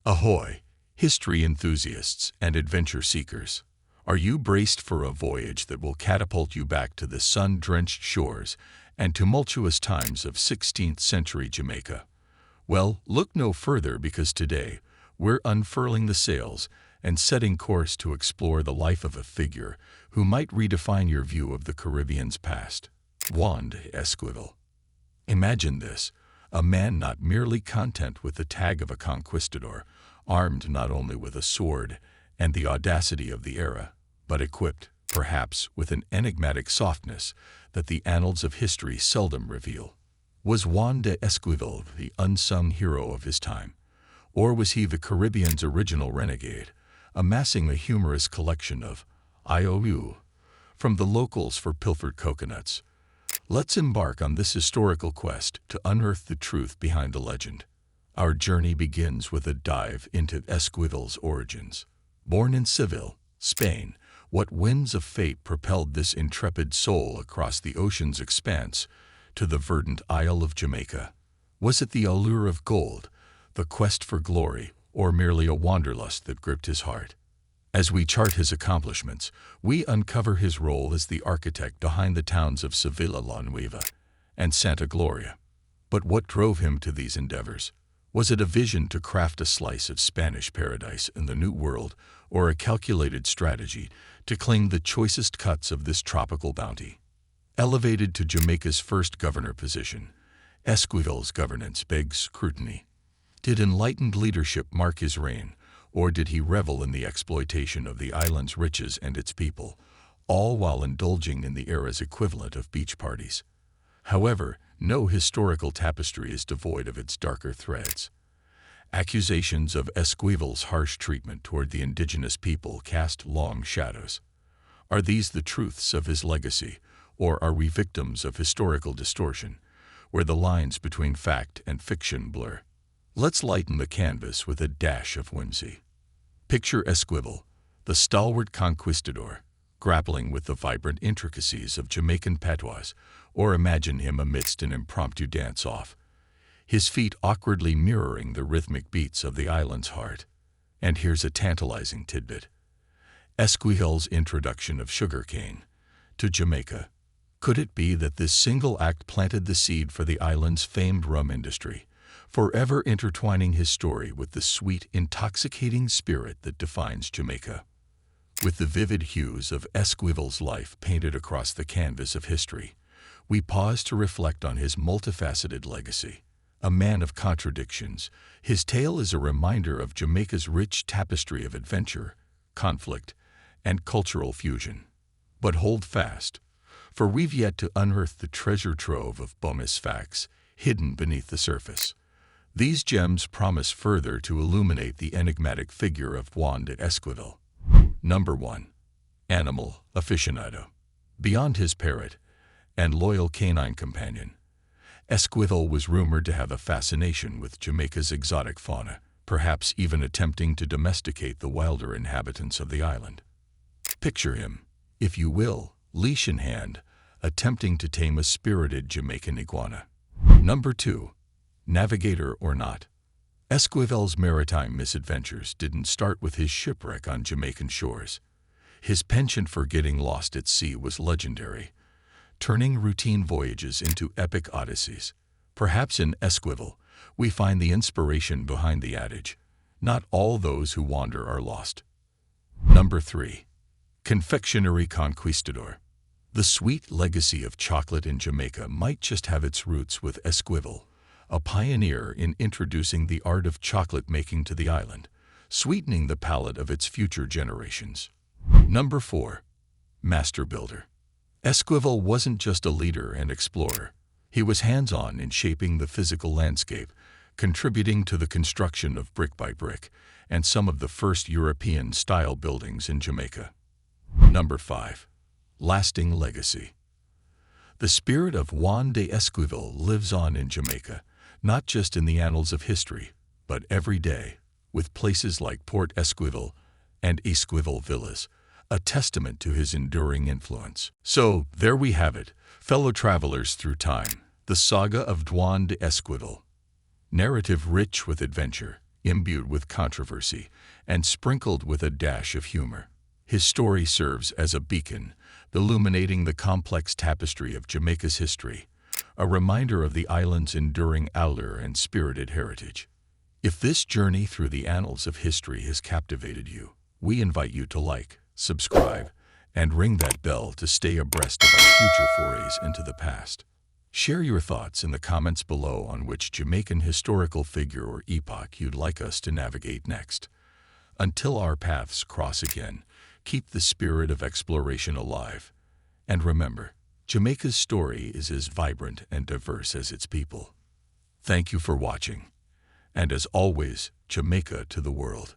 Ahoy, history enthusiasts and adventure seekers. Are you braced for a voyage that will catapult you back to the sun-drenched shores and tumultuous times of 16th century Jamaica? Well, look no further, because today we're unfurling the sails and setting course to explore the life of a figure who might redefine your view of the Caribbean's past. Juan de Esquivel. Imagine this, a man not merely content with the tag of a conquistador, armed not only with a sword and the audacity of the era, but equipped, perhaps, with an enigmatic softness that the annals of history seldom reveal. Was Juan de Esquivel the unsung hero of his time? Or was he the Caribbean's original renegade, amassing a humorous collection of IOU from the locals for pilfered coconuts? Let's embark on this historical quest to unearth the truth behind the legend. Our journey begins with a dive into Esquivel's origins. Born in Seville, Spain, what winds of fate propelled this intrepid soul across the ocean's expanse to the verdant Isle of Jamaica? Was it the allure of gold, the quest for glory, or merely a wanderlust that gripped his heart? As we chart his accomplishments, we uncover his role as the architect behind the towns of Seville La Nueva and Santa Gloria. But what drove him to these endeavors? Was it a vision to craft a slice of Spanish paradise in the New World, or a calculated strategy to claim the choicest cuts of this tropical bounty? Elevated to Jamaica's first governor position, Esquivel's governance begs scrutiny. Did enlightened leadership mark his reign, or did he revel in the exploitation of the island's riches and its people, all while indulging in the era's equivalent of beach parties? However, no historical tapestry is devoid of its darker threads. Accusations of Esquivel's harsh treatment toward the indigenous people cast long shadows. Are these the truths of his legacy, or are we victims of historical distortion, where the lines between fact and fiction blur? Let's lighten the canvas with a dash of whimsy. Picture Esquivel, the stalwart conquistador, grappling with the vibrant intricacies of Jamaican patois, or imagine him amidst an impromptu dance-off, his feet awkwardly mirroring the rhythmic beats of the island's heart. And here's a tantalizing tidbit. Esquivel's introduction of sugarcane to Jamaica. Could it be that this single act planted the seed for the island's famed rum industry, forever intertwining his story with the sweet, intoxicating spirit that defines Jamaica? With the vivid hues of Esquivel's life painted across the canvas of history, we pause to reflect on his multifaceted legacy. A man of contradictions, his tale is a reminder of Jamaica's rich tapestry of adventure, conflict, and cultural fusion. But hold fast, for we've yet to unearth the treasure trove of bonus facts hidden beneath the surface. These gems promise further to illuminate the enigmatic figure of Juan de Esquivel. Number 1. Animal aficionado. Beyond his parrot and loyal canine companion, Esquivel was rumored to have a fascination with Jamaica's exotic fauna, perhaps even attempting to domesticate the wilder inhabitants of the island. Picture him, if you will, leash in hand, attempting to tame a spirited Jamaican iguana. Number 2. Navigator or not. Esquivel's maritime misadventures didn't start with his shipwreck on Jamaican shores. His penchant for getting lost at sea was legendary, turning routine voyages into epic odysseys. Perhaps in Esquivel, we find the inspiration behind the adage, "Not all those who wander are lost." Number 3. Confectionery conquistador. The sweet legacy of chocolate in Jamaica might just have its roots with Esquivel, a pioneer in introducing the art of chocolate making to the island, sweetening the palate of its future generations. Number 4. Master builder. Esquivel wasn't just a leader and explorer. He was hands-on in shaping the physical landscape, contributing to the construction of brick by brick and some of the first European-style buildings in Jamaica. Number 5. Lasting legacy. The spirit of Juan de Esquivel lives on in Jamaica, not just in the annals of history, but every day, with places like Port Esquivel and Esquivel Villas, a testament to his enduring influence. So, there we have it, fellow travelers through time, the saga of Juan de Esquivel. Narrative rich with adventure, imbued with controversy, and sprinkled with a dash of humor. His story serves as a beacon, illuminating the complex tapestry of Jamaica's history, a reminder of the island's enduring allure and spirited heritage. If this journey through the annals of history has captivated you, we invite you to like, subscribe, and ring that bell to stay abreast of our future forays into the past. Share your thoughts in the comments below on which Jamaican historical figure or epoch you'd like us to navigate next. Until our paths cross again, keep the spirit of exploration alive. And remember, Jamaica's story is as vibrant and diverse as its people. Thank you for watching. And as always, Jamaica to the world.